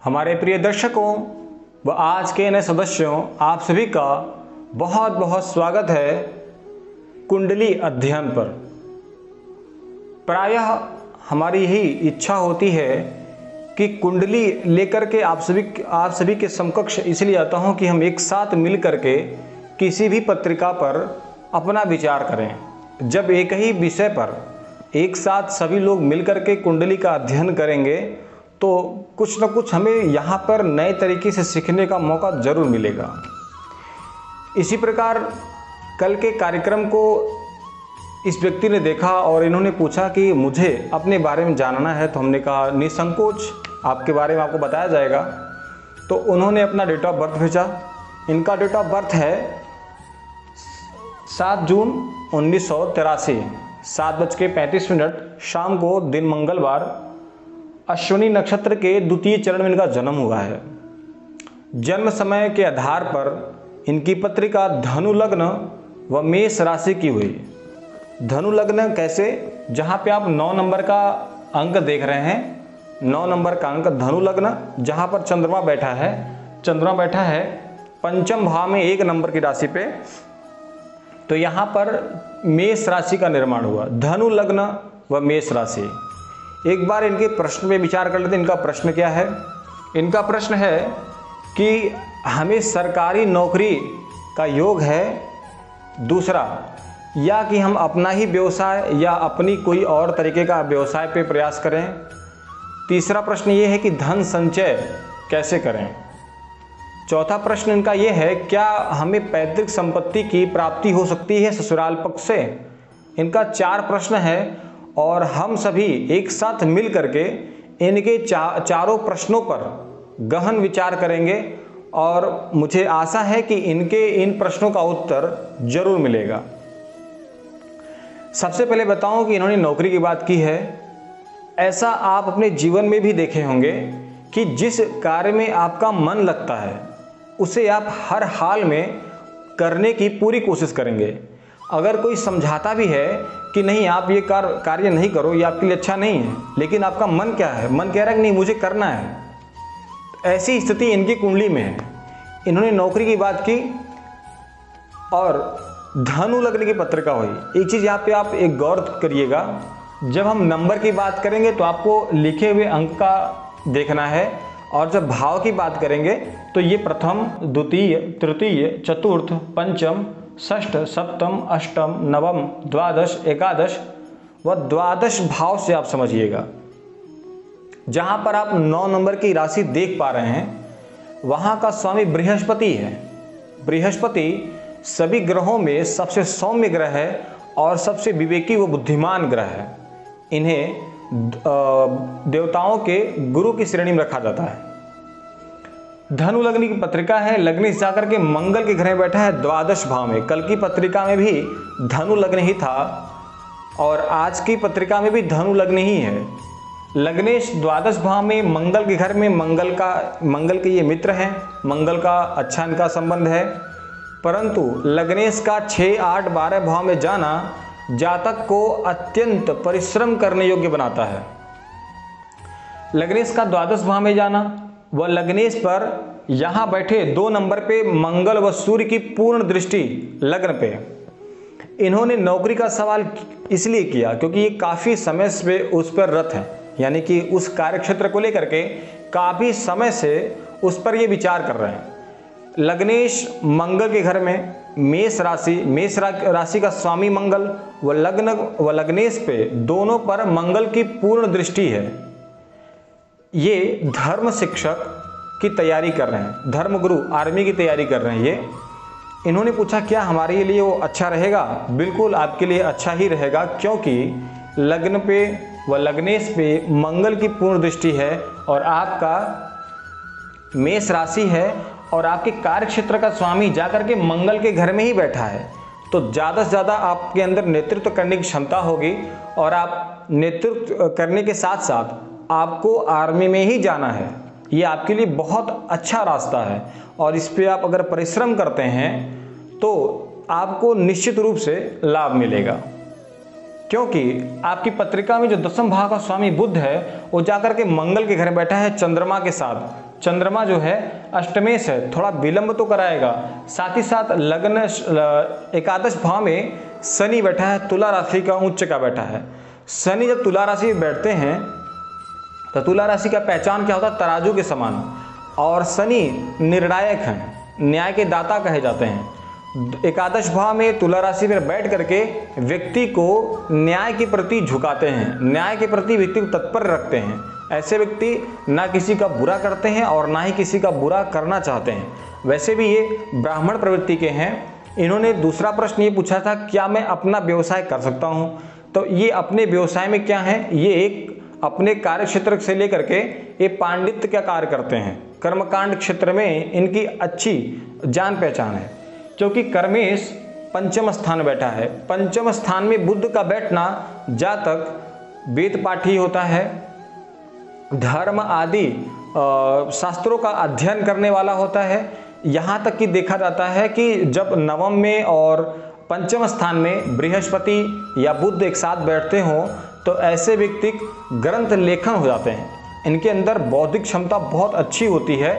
हमारे प्रिय दर्शकों व आज के नए सदस्यों, आप सभी का बहुत बहुत स्वागत है कुंडली अध्ययन पर। प्रायः हमारी यही इच्छा होती है कि कुंडली लेकर के आप सभी के समकक्ष इसलिए आता हूं कि हम एक साथ मिल करके किसी भी पत्रिका पर अपना विचार करें। जब एक ही विषय पर एक साथ सभी लोग मिलकर के कुंडली का अध्ययन करेंगे तो कुछ न कुछ हमें यहाँ पर नए तरीके से सीखने का मौका ज़रूर मिलेगा। इसी प्रकार कल के कार्यक्रम को इस व्यक्ति ने देखा और इन्होंने पूछा कि मुझे अपने बारे में जानना है, तो हमने कहा निसंकोच आपके बारे में आपको बताया जाएगा। तो उन्होंने अपना डेट ऑफ बर्थ भेजा। इनका डेट ऑफ बर्थ है 7 जून 1983, 7:35 शाम को, दिन मंगलवार, अश्विनी नक्षत्र के द्वितीय चरण में इनका जन्म हुआ है। जन्म समय के आधार पर इनकी पत्रिका धनु लग्न व मेष राशि की हुई। धनु लग्न कैसे? जहाँ पे आप 9 नंबर का अंक देख रहे हैं, 9 नंबर का अंक धनु लग्न, जहाँ पर चंद्रमा बैठा है। चंद्रमा बैठा है पंचम भाव में 1 नंबर की राशि पे। तो यहाँ पर मेष राशि का निर्माण हुआ, धनु लग्न व मेष राशि। एक बार इनके प्रश्न पे विचार कर लेते हैं। इनका प्रश्न क्या है? इनका प्रश्न है कि हमें सरकारी नौकरी का योग है, दूसरा, या कि हम अपना ही व्यवसाय या अपनी कोई और तरीके का व्यवसाय पे प्रयास करें। तीसरा प्रश्न ये है कि धन संचय कैसे करें। चौथा प्रश्न इनका ये है, क्या हमें पैतृक संपत्ति की प्राप्ति हो सकती है ससुराल पक्ष से। इनका 4 प्रश्न है और हम सभी एक साथ मिल करके इनके चारों प्रश्नों पर गहन विचार करेंगे और मुझे आशा है कि इनके इन प्रश्नों का उत्तर जरूर मिलेगा। सबसे पहले बताऊं कि इन्होंने नौकरी की बात की है। ऐसा आप अपने जीवन में भी देखे होंगे कि जिस कार्य में आपका मन लगता है उसे आप हर हाल में करने की पूरी कोशिश करेंगे। अगर कोई समझाता भी है कि नहीं आप ये कार्य नहीं करो, ये आपके लिए अच्छा नहीं है, लेकिन आपका मन क्या है? मन कह रहा है कि नहीं मुझे करना है। ऐसी स्थिति इनकी कुंडली में है। इन्होंने नौकरी की बात की और धनु लग्न की पत्रिका हुई। एक चीज़ यहाँ पे आप एक गौर करिएगा, जब हम नंबर की बात करेंगे तो आपको लिखे हुए अंक का देखना है, और जब भाव की बात करेंगे तो ये प्रथम, द्वितीय, तृतीय, चतुर्थ, पंचम, षष्ठ, सप्तम, अष्टम, नवम, द्वादश, एकादश व द्वादश भाव से आप समझिएगा। जहां पर आप 9 नंबर की राशि देख पा रहे हैं वहां का स्वामी बृहस्पति है। बृहस्पति सभी ग्रहों में सबसे सौम्य ग्रह है और सबसे विवेकी व बुद्धिमान ग्रह है। इन्हें देवताओं के गुरु की श्रेणी में रखा जाता है। धनु लग्न की पत्रिका है, लग्न से जाकर के मंगल के घर में बैठा है द्वादश भाव में। कल की पत्रिका में भी धनु लग्न ही था और आज की पत्रिका में भी धनु लग्न ही है। लग्नेश द्वादश भाव में मंगल के घर में, मंगल के ये मित्र हैं, मंगल का अच्छा इनका संबंध है। परंतु लग्नेश का 6, 8, 12 भाव में जाना जातक को अत्यंत परिश्रम करने योग्य बनाता है। लग्नेश का द्वादश भाव में जाना व लग्नेश पर यहाँ बैठे 2 नंबर पे मंगल व सूर्य की पूर्ण दृष्टि लग्न पे। इन्होंने नौकरी का सवाल इसलिए किया क्योंकि ये काफ़ी समय से उस पर रत है, यानी कि उस कार्यक्षेत्र को लेकर के काफ़ी समय से उस पर ये विचार कर रहे हैं। लग्नेश मंगल के घर में, मेष राशि का स्वामी मंगल व लग्न व लग्नेश पे दोनों पर मंगल की पूर्ण दृष्टि है। ये धर्म शिक्षक की तैयारी कर रहे हैं, धर्मगुरु आर्मी की तैयारी कर रहे हैं ये। इन्होंने पूछा क्या हमारे लिए वो अच्छा रहेगा? बिल्कुल आपके लिए अच्छा ही रहेगा, क्योंकि लग्न पे व लग्नेश पे मंगल की पूर्ण दृष्टि है और आपका मेष राशि है और आपके कार्य क्षेत्र का स्वामी जाकर के मंगल के घर में ही बैठा है। तो ज़्यादा से ज़्यादा आपके अंदर नेतृत्व करने की क्षमता होगी और आप नेतृत्व करने के साथ साथ आपको आर्मी में ही जाना है। ये आपके लिए बहुत अच्छा रास्ता है और इस पे आप अगर परिश्रम करते हैं तो आपको निश्चित रूप से लाभ मिलेगा, क्योंकि आपकी पत्रिका में जो 10वें भाव का स्वामी बुध है वो जाकर के मंगल के घर बैठा है चंद्रमा के साथ। चंद्रमा जो है अष्टमेश है, थोड़ा विलंब तो कराएगा। साथ ही साथ लग्न एकादश भाव में शनि बैठा है, तुला राशि का उच्च का बैठा है। शनि जब तुला राशि में बैठते हैं तो तुला राशि का पहचान क्या होता है? तराजू के समान। और शनि निर्णायक हैं, न्याय के दाता कहे जाते हैं। एकादश भाव में तुला राशि में बैठ करके व्यक्ति को न्याय के प्रति झुकाते हैं, न्याय के प्रति व्यक्ति को तत्पर रखते हैं। ऐसे व्यक्ति ना किसी का बुरा करते हैं और ना ही किसी का बुरा करना चाहते हैं। वैसे भी ये ब्राह्मण प्रवृत्ति के हैं। इन्होंने दूसरा प्रश्न ये पूछा था, क्या मैं अपना व्यवसाय कर सकता हूँ? तो ये अपने व्यवसाय में क्या है, ये एक अपने कार्य क्षेत्र से लेकर के ये पांडित्य का कार्य करते हैं। कर्मकांड क्षेत्र में इनकी अच्छी जान पहचान है, क्योंकि कर्मेश पंचम स्थान बैठा है। पंचम स्थान में बुध का बैठना जातक वेद पाठी होता है, धर्म आदि शास्त्रों का अध्ययन करने वाला होता है। यहाँ तक कि देखा जाता है कि जब नवम में और पंचम स्थान में बृहस्पति या बुध एक साथ बैठते हों तो ऐसे व्यक्ति ग्रंथ लेखन हो जाते हैं। इनके अंदर बौद्धिक क्षमता बहुत अच्छी होती है,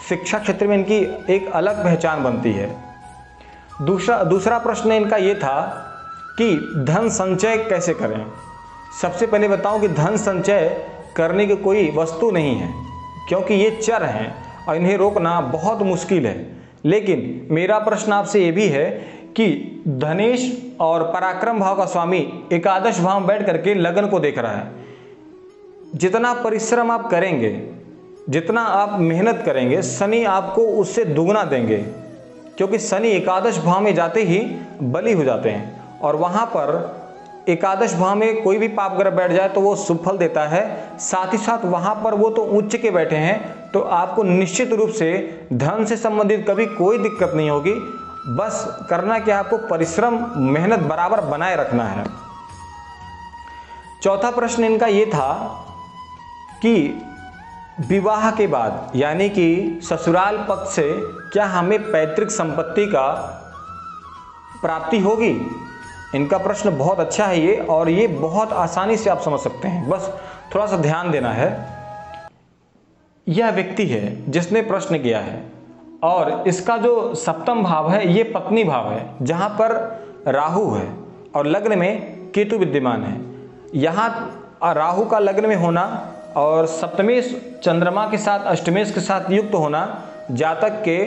शिक्षा क्षेत्र में इनकी एक अलग पहचान बनती है। दूसरा प्रश्न इनका ये था कि धन संचय कैसे करें। सबसे पहले बताऊं कि धन संचय करने की कोई वस्तु नहीं है, क्योंकि ये चर हैं और इन्हें रोकना बहुत मुश्किल है। लेकिन मेरा प्रश्न आपसे ये भी है कि धनेश और पराक्रम भाव का स्वामी एकादश भाव में बैठ करके लगन को देख रहा है। जितना परिश्रम आप करेंगे, जितना आप मेहनत करेंगे, शनि आपको उससे दुगना देंगे, क्योंकि शनि एकादश भाव में जाते ही बली हो जाते हैं। और वहाँ पर एकादश भाव में कोई भी पाप ग्रह बैठ जाए तो वो शुभ फल देता है। साथ ही साथ वहाँ पर वो तो उच्च के बैठे हैं, तो आपको निश्चित रूप से धन से संबंधित कभी कोई दिक्कत नहीं होगी। बस करना क्या, आपको परिश्रम मेहनत बराबर बनाए रखना है। चौथा प्रश्न इनका ये था कि विवाह के बाद यानी कि ससुराल पक्ष से क्या हमें पैतृक संपत्ति का प्राप्ति होगी। इनका प्रश्न बहुत अच्छा है ये, और ये बहुत आसानी से आप समझ सकते हैं, बस थोड़ा सा ध्यान देना है। यह व्यक्ति है जिसने प्रश्न किया है, और इसका जो सप्तम भाव है ये पत्नी भाव है, जहां पर राहु है और लग्न में केतु विद्यमान है। यहाँ राहु का लग्न में होना और सप्तमेश चंद्रमा के साथ अष्टमेश के साथ युक्त होना जातक के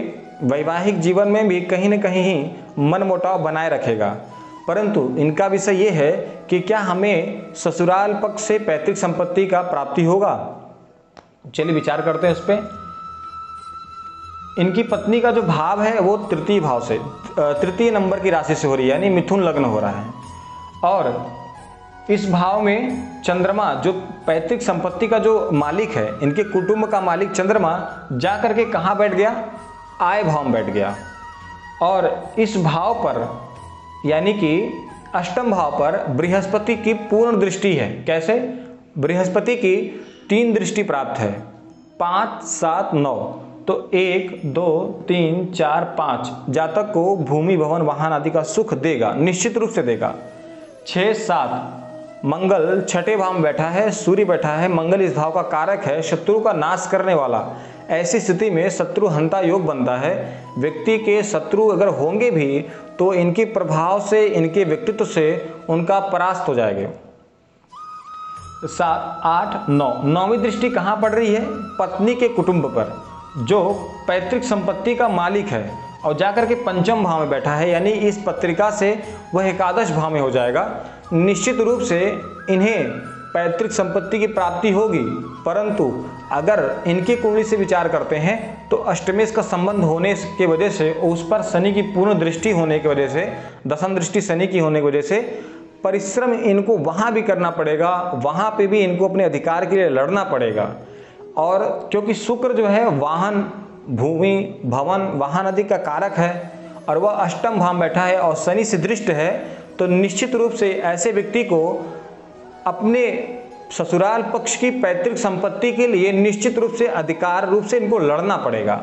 वैवाहिक जीवन में भी कहीं न कहीं ही मनमुटाव बनाए रखेगा। परंतु इनका विषय ये है कि क्या हमें ससुराल पक्ष से पैतृक संपत्ति का प्राप्ति होगा। चलिए विचार करते हैं इस पे। इनकी पत्नी का जो भाव है वो तृतीय भाव से, तृतीय नंबर की राशि से हो रही है, यानी मिथुन लग्न हो रहा है। और इस भाव में चंद्रमा जो पैतृक संपत्ति का जो मालिक है, इनके कुटुंब का मालिक चंद्रमा जा करके कहाँ बैठ गया, आय भाव में बैठ गया। और इस भाव पर यानी कि अष्टम भाव पर बृहस्पति की पूर्ण दृष्टि है। कैसे? बृहस्पति की 3 दृष्टि प्राप्त है, 5, 7, 9। तो 1, 2, 3, 4, 5 जातक को भूमि भवन वाहन आदि का सुख देगा, निश्चित रूप से देगा। 6, 7 मंगल छठे भाव में बैठा है, सूर्य बैठा है, मंगल इस भाव का कारक है, शत्रु का नाश करने वाला। ऐसी स्थिति में शत्रु हंता योग बनता है। व्यक्ति के शत्रु अगर होंगे भी तो इनके प्रभाव से, इनके व्यक्तित्व से उनका परास्त हो जाएंगे। 7, 8, 9 नौवीं दृष्टि कहाँ पड़ रही है? पत्नी के कुटुंब पर, जो पैतृक संपत्ति का मालिक है, और जाकर के पंचम भाव में बैठा है, यानी इस पत्रिका से वह एकादश भाव में हो जाएगा। निश्चित रूप से इन्हें पैतृक संपत्ति की प्राप्ति होगी। परंतु अगर इनकी कुंडली से विचार करते हैं तो अष्टमेश का संबंध होने की वजह से, उस पर शनि की पूर्ण दृष्टि होने की वजह से, दशम दृष्टि शनि की होने की वजह से परिश्रम इनको वहाँ भी करना पड़ेगा, वहाँ पे भी इनको अपने अधिकार के लिए लड़ना पड़ेगा। और क्योंकि शुक्र जो है वाहन, भूमि, भवन, वाहन आदि का कारक है, और वह अष्टम भाव में बैठा है और शनि से दृष्ट है, तो निश्चित रूप से ऐसे व्यक्ति को अपने ससुराल पक्ष की पैतृक संपत्ति के लिए निश्चित रूप से अधिकार रूप से इनको लड़ना पड़ेगा।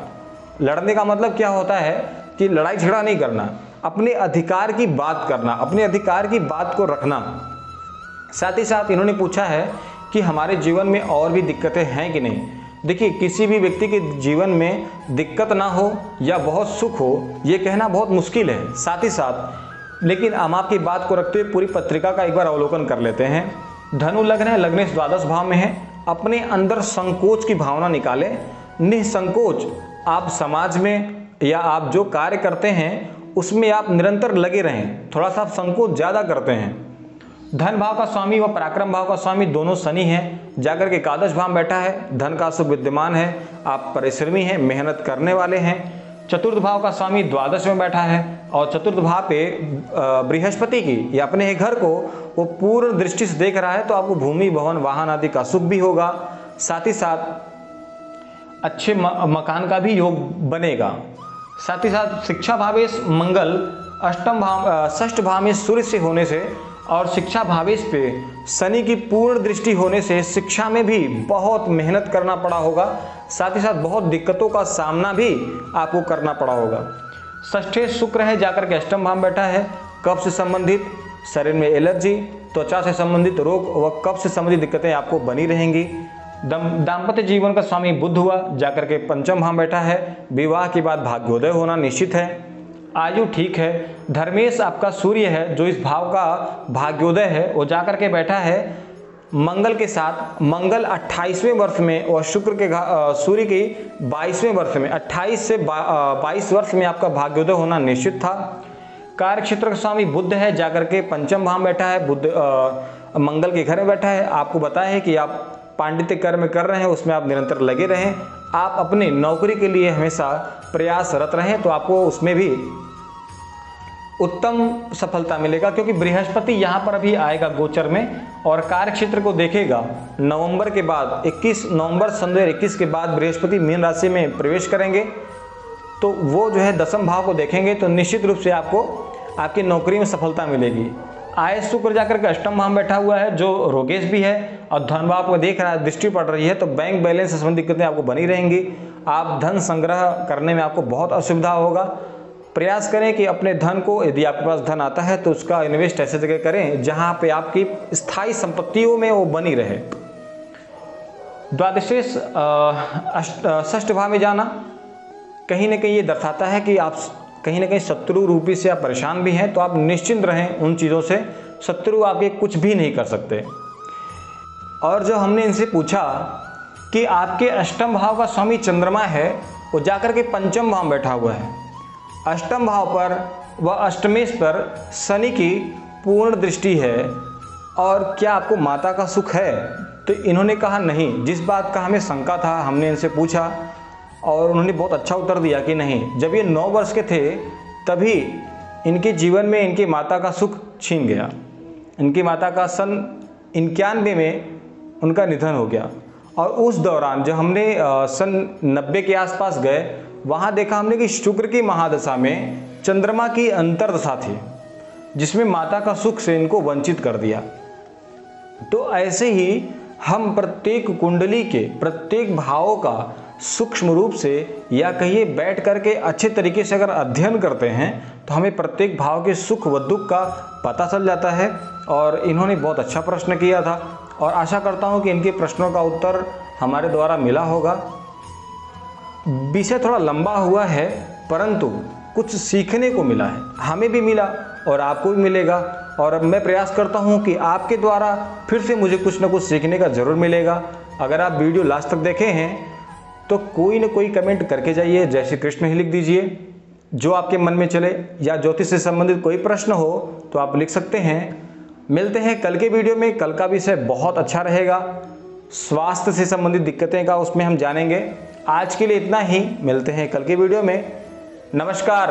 लड़ने का मतलब क्या होता है कि लड़ाई झगड़ा नहीं करना, अपने अधिकार की बात करना, अपने अधिकार की बात को रखना। साथ ही साथ इन्होंने पूछा है कि हमारे जीवन में और भी दिक्कतें हैं कि नहीं। देखिए, किसी भी व्यक्ति के जीवन में दिक्कत ना हो या बहुत सुख हो, ये कहना बहुत मुश्किल है। साथ ही साथ लेकिन हम आपकी बात को रखते हुए पूरी पत्रिका का एक बार अवलोकन कर लेते हैं। धनु लग्न है, लग्नेश द्वादश भाव में है। अपने अंदर संकोच की भावना निकालें, निसंकोच आप समाज में या आप जो कार्य करते हैं उसमें आप निरंतर लगे रहें। थोड़ा सा आप संकोच ज़्यादा करते हैं। धन भाव का स्वामी व पराक्रम भाव का स्वामी दोनों शनि हैं, जाकर के एकादश भाव में बैठा है। धन का शुभ विद्यमान है, आप परिश्रमी हैं, मेहनत करने वाले हैं। चतुर्थ भाव का स्वामी द्वादश में बैठा है और चतुर्थ भाव पे बृहस्पति की या अपने घर को वो पूर्ण दृष्टि से देख रहा है, तो आपको भूमि भवन वाहन आदि का सुख भी होगा। साथ ही साथ अच्छे मकान का भी योग बनेगा। साथ ही साथ शिक्षा भावेश मंगल अष्टम भाव षष्ठ भाव में सूर्य से होने से और शिक्षा भावेश पे शनि की पूर्ण दृष्टि होने से शिक्षा में भी बहुत मेहनत करना पड़ा होगा। साथ ही साथ बहुत दिक्कतों का सामना भी आपको करना पड़ा होगा। षष्ठे शुक्र है, जाकर के अष्टम भाव में बैठा है। कब्ज से संबंधित, शरीर में एलर्जी, त्वचा से संबंधित रोग व कब्ज से संबंधित दिक्कतें आपको बनी रहेंगी। दाम्पत्य जीवन का स्वामी बुध हुआ, जाकर के पंचम भाव में बैठा है। विवाह के बाद भाग्योदय होना निश्चित है। आयु ठीक है। धर्मेश आपका सूर्य है, जो इस भाव का भाग्योदय है, वो जाकर के बैठा है मंगल के साथ। मंगल 28वें वर्ष में और शुक्र के सूर्य की 22वें वर्ष में, 28 से 22 वर्ष में आपका भाग्योदय होना निश्चित था। कार्य क्षेत्र का स्वामी बुध है, जाकर के पंचम भाव में बैठा है। बुध मंगल के घर में बैठा है। आपको बताया है कि आप पांडित्य कर्म कर रहे हैं, उसमें आप निरंतर लगे रहें। आप अपने नौकरी के लिए हमेशा प्रयासरत रहें, तो आपको उसमें भी उत्तम सफलता मिलेगा, क्योंकि बृहस्पति यहाँ पर अभी आएगा गोचर में और कार्य क्षेत्र को देखेगा। नवंबर के बाद 21 नवंबर सन 2021 के बाद बृहस्पति मीन राशि में प्रवेश करेंगे, तो वो जो है दसम भाव को देखेंगे, तो निश्चित रूप से आपको आपकी नौकरी में सफलता मिलेगी। आय शुक्र जाकर के अष्टम भाव में बैठा हुआ है, जो रोगेश भी है और धन भाव को देख रहा है, दृष्टि पड़ रही है, तो बैंक बैलेंस से संबंधित दिक्कतें आपको बनी रहेंगी। आप धन संग्रह करने में आपको बहुत असुविधा होगा। प्रयास करें कि अपने धन को, यदि आपके पास धन आता है तो उसका इन्वेस्ट ऐसे जगह करें जहां पे आपकी स्थायी संपत्तियों में वो बनी रहे। द्वादशेश षष्ठ भाव में जाना कहीं ना कहीं ये दर्शाता है कि आप कहीं ना कहीं शत्रु रूपी से आप परेशान भी हैं, तो आप निश्चिंत रहें उन चीज़ों से। शत्रु आपके कुछ भी नहीं कर सकते। और जो हमने इनसे पूछा कि आपके अष्टम भाव का स्वामी चंद्रमा है, वो जाकर के पंचम भाव में बैठा हुआ है। अष्टम भाव पर व अष्टमेश पर शनि की पूर्ण दृष्टि है, और क्या आपको माता का सुख है? तो इन्होंने कहा नहीं। जिस बात का हमें शंका था, हमने इनसे पूछा और उन्होंने बहुत अच्छा उत्तर दिया कि नहीं। जब ये 9 वर्ष के थे तभी इनके जीवन में इनकी माता का सुख छीन गया। इनकी माता का सन 91 में उनका निधन हो गया। और उस दौरान जब हमने सन 90 के आसपास गए, वहाँ देखा हमने कि शुक्र की महादशा में चंद्रमा की अंतर्दशा थी, जिसमें माता का सुख से इनको वंचित कर दिया। तो ऐसे ही हम प्रत्येक कुंडली के प्रत्येक भावों का सूक्ष्म रूप से या कहिए बैठ करके अच्छे तरीके से अगर अध्ययन करते हैं, तो हमें प्रत्येक भाव के सुख व दुख का पता चल जाता है। और इन्होंने बहुत अच्छा प्रश्न किया था और आशा करता हूं कि इनके प्रश्नों का उत्तर हमारे द्वारा मिला होगा। विषय थोड़ा लंबा हुआ है, परंतु कुछ सीखने को मिला है, हमें भी मिला और आपको भी मिलेगा। और अब मैं प्रयास करता हूं कि आपके द्वारा फिर से मुझे कुछ ना कुछ सीखने का ज़रूर मिलेगा। अगर आप वीडियो लास्ट तक देखे हैं तो कोई ना कोई कमेंट करके जाइए, जय श्री कृष्ण ही लिख दीजिए, जो आपके मन में चले। या ज्योतिष से संबंधित कोई प्रश्न हो तो आप लिख सकते हैं। मिलते हैं कल के वीडियो में। कल का विषय बहुत अच्छा रहेगा, स्वास्थ्य से संबंधित दिक्कतें का उसमें हम जानेंगे। आज के लिए इतना ही, मिलते हैं कल के वीडियो में। नमस्कार।